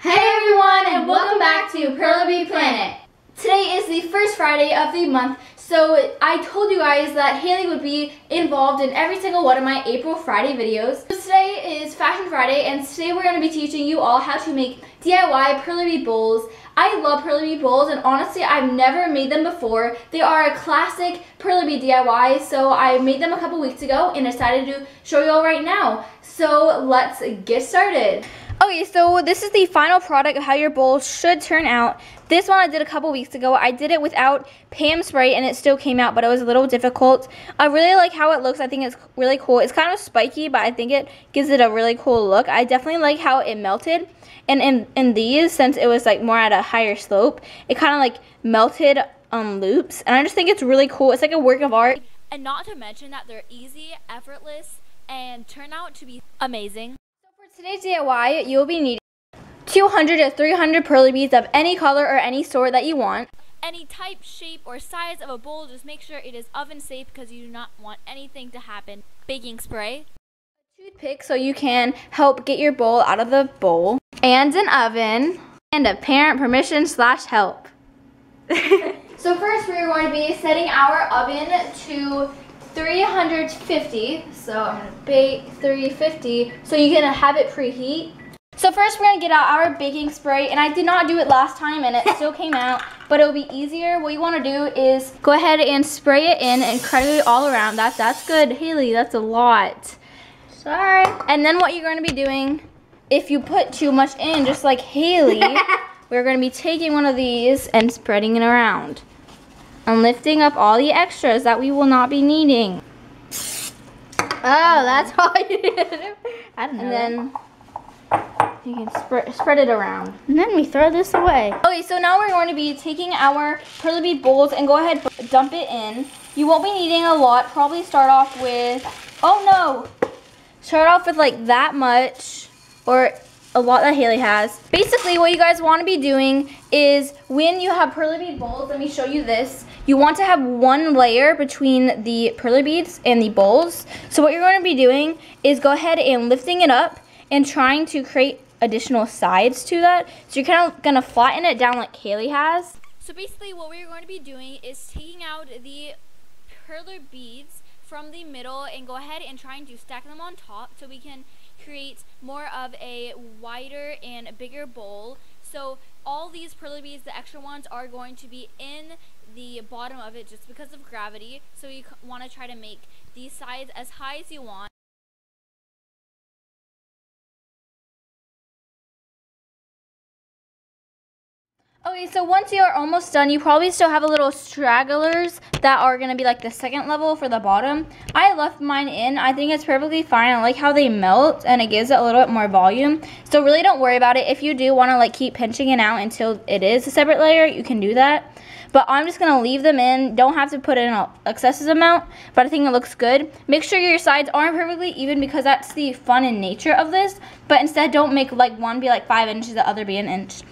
Hey everyone, and welcome back to Perler Bead Planet. Today is the first Friday of the month, so I told you guys that Haley would be involved in every single one of my April Friday videos. So today is Fashion Friday, and today we're going to be teaching you all how to make DIY Perler Bead Bowls. I love Perler Bead Bowls, and honestly, I've never made them before. They are a classic Perler Bead DIY, so I made them a couple weeks ago and decided to show you all right now. So let's get started. Okay, so this is the final product of how your bowl should turn out. This one I did a couple weeks ago. I did it without Pam spray and it still came out, but it was a little difficult. I really like how it looks. I think it's really cool. It's kind of spiky, but I think it gives it a really cool look. I definitely like how it melted. And in these, since it was like more at a higher slope, it kind of like melted on loops. And I just think it's really cool. It's like a work of art. And not to mention that they're easy, effortless, and turn out to be amazing. For today's DIY, you'll be needing 200 to 300 Perler beads of any color or any sort that you want. Any type, shape, or size of a bowl, just make sure it is oven safe because you do not want anything to happen. Baking spray. A toothpick so you can help get your bowl out of the bowl. And an oven. And a parent permission / help. So first we're going to be setting our oven to 350, so I'm going to bake 350 so you can have it preheat. So first we're going to get out our baking spray, and I did not do it last time and it still came out, but it'll be easier. What you want to do is go ahead and spray it in and crack it all around. That's good, Haley, that's a lot. Sorry. And then what you're going to be doing, if you put too much in, just like Haley, we're going to be taking one of these and spreading it around. I'm lifting up all the extras that we will not be needing. Oh, that's all you need to do. I don't know. And then you can spread it around. And then we throw this away. Okay, so now we're going to be taking our Perler Bead bowls and go ahead and dump it in. You won't be needing a lot. Probably start off with, oh no. Start off with like that much, or a lot that Haley has. Basically, what you guys want to be doing is when you have Perler Bead bowls, let me show you this. You want to have one layer between the Perler beads and the bowls. So what you're going to be doing is go ahead and lifting it up and trying to create additional sides to that. So you're kind of going to flatten it down like Haley has. So basically what we're going to be doing is taking out the Perler beads from the middle and go ahead and trying to stack them on top so we can create more of a wider and bigger bowl. So all these Perler beads, the extra ones, are going to be in the bottom of it just because of gravity. So you want to try to make these sides as high as you want. Okay, so once you are almost done, you probably still have a little stragglers that are going to be like the second level for the bottom. I left mine in. I think it's perfectly fine. I like how they melt and it gives it a little bit more volume. So really don't worry about it. If you do want to like keep pinching it out until it is a separate layer, you can do that. But I'm just going to leave them in. Don't have to put in an excessive amount, but I think it looks good. Make sure your sides aren't perfectly even because that's the fun and nature of this. But instead, don't make like one be like 5 inches, the other be an inch.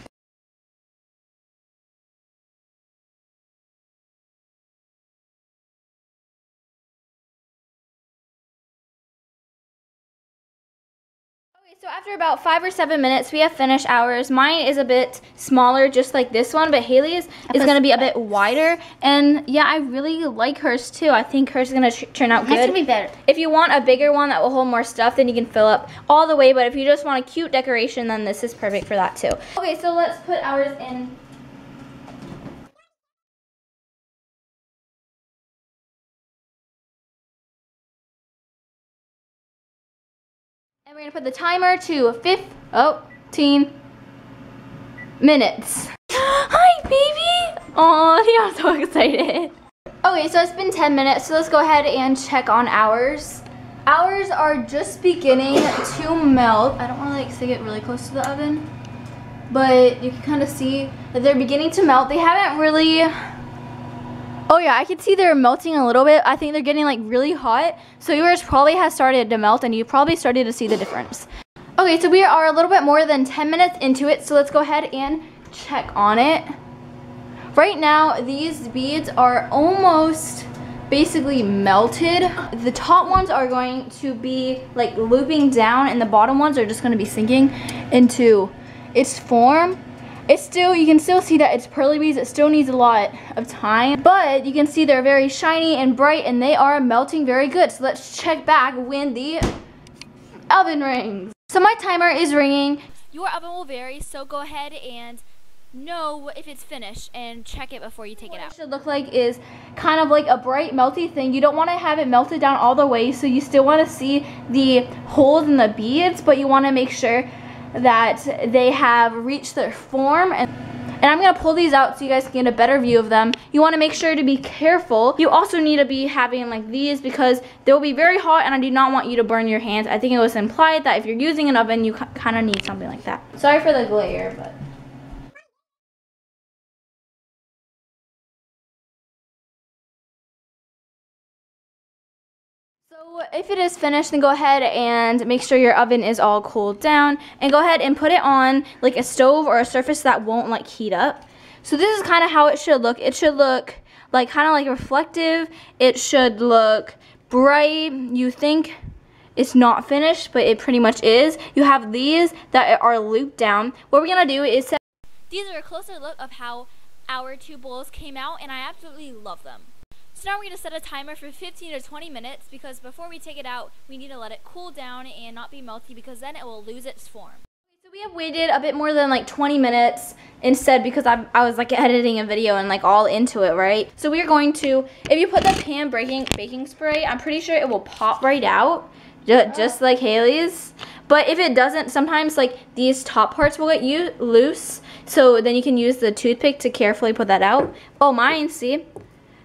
So after about 5 or 7 minutes, we have finished ours. Mine is a bit smaller, just like this one, but Haley's is going to be a bit wider. And yeah, I really like hers too. I think hers is going to turn out good. It's going to be better. If you want a bigger one that will hold more stuff, then you can fill up all the way. But if you just want a cute decoration, then this is perfect for that too. Okay, so let's put ours in. And we're going to put the timer to 15 minutes. Hi, baby! Aw, I'm so excited. Okay, so it's been 10 minutes, so let's go ahead and check on ours. Ours are just beginning to melt. I don't want to like stick it really close to the oven, but you can kind of see that they're beginning to melt. They haven't really... Oh yeah, I can see they're melting a little bit. I think they're getting like really hot. So yours probably has started to melt and you probably started to see the difference. Okay, so we are a little bit more than 10 minutes into it. So let's go ahead and check on it. Right now, these beads are almost basically melted. The top ones are going to be like looping down and the bottom ones are just going to be sinking into its form, it's still, you can still see that it's Perler beads. It still needs a lot of time, but you can see they're very shiny and bright and they are melting very good. So let's check back when the oven rings. So my timer is ringing. Your oven will vary, so go ahead and know if it's finished and check it before you take it out. What it should look like is kind of like a bright melty thing. You don't want to have it melted down all the way, so you still want to see the holes in the beads, but you want to make sure that they have reached their form. And I'm going to pull these out so you guys can get a better view of them. You want to make sure to be careful. You also need to be having like these because they'll be very hot and I do not want you to burn your hands. I think it was implied that if you're using an oven, you kind of need something like that. Sorry for the glare, but... So if it is finished, then go ahead and make sure your oven is all cooled down and go ahead and put it on like a stove or a surface that won't like heat up. So this is kind of how it should look. It should look like kind of like reflective. It should look bright. You think it's not finished, but it pretty much is. You have these that are looped down. What we're gonna do is set. These are a closer look of how our two bowls came out, and I absolutely love them. So now we're going to set a timer for 15 to 20 minutes because before we take it out, we need to let it cool down and not be melty because then it will lose its form. So we have waited a bit more than like 20 minutes instead because I was like editing a video and like all into it, right? So we are going to, if you put the pan baking spray, I'm pretty sure it will pop right out, just like Haley's. But if it doesn't, sometimes like these top parts will get loose. So then you can use the toothpick to carefully put that out. Oh, mine, see?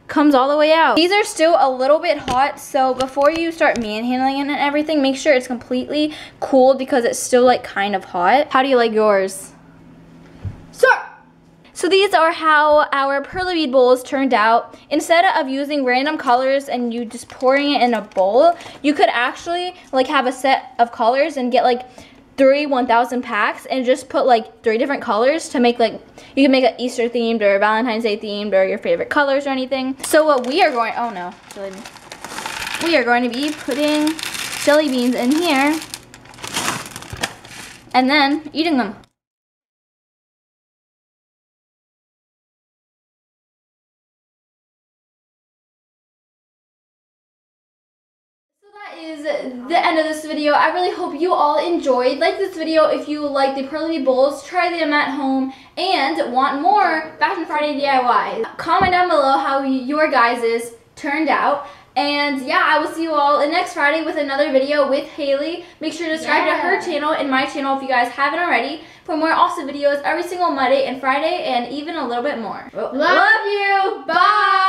Comes all the way out. These are still a little bit hot, so before you start manhandling it and everything, make sure it's completely cooled because it's still like kind of hot. How do you like yours? Sir! So these are how our Perler Bead Bowls turned out. Instead of using random colors and you just pouring it in a bowl, you could actually like have a set of colors and get like 3 1,000 packs and just put like 3 different colors to make like, you can make an Easter themed or Valentine's Day themed or your favorite colors or anything. So what we are going, oh no, we are going to be putting jelly beans in here and then eating them. That is the end of this video. I really hope you all enjoyed. Like this video if you like the Perler Bead Bowls, try them at home, and want more Fashion Friday DIYs. Comment down below how your guys's turned out. And yeah, I will see you all next Friday with another video with Haley. Make sure to subscribe to her channel and my channel if you guys haven't already for more awesome videos every single Monday and Friday and even a little bit more. Love you. Bye.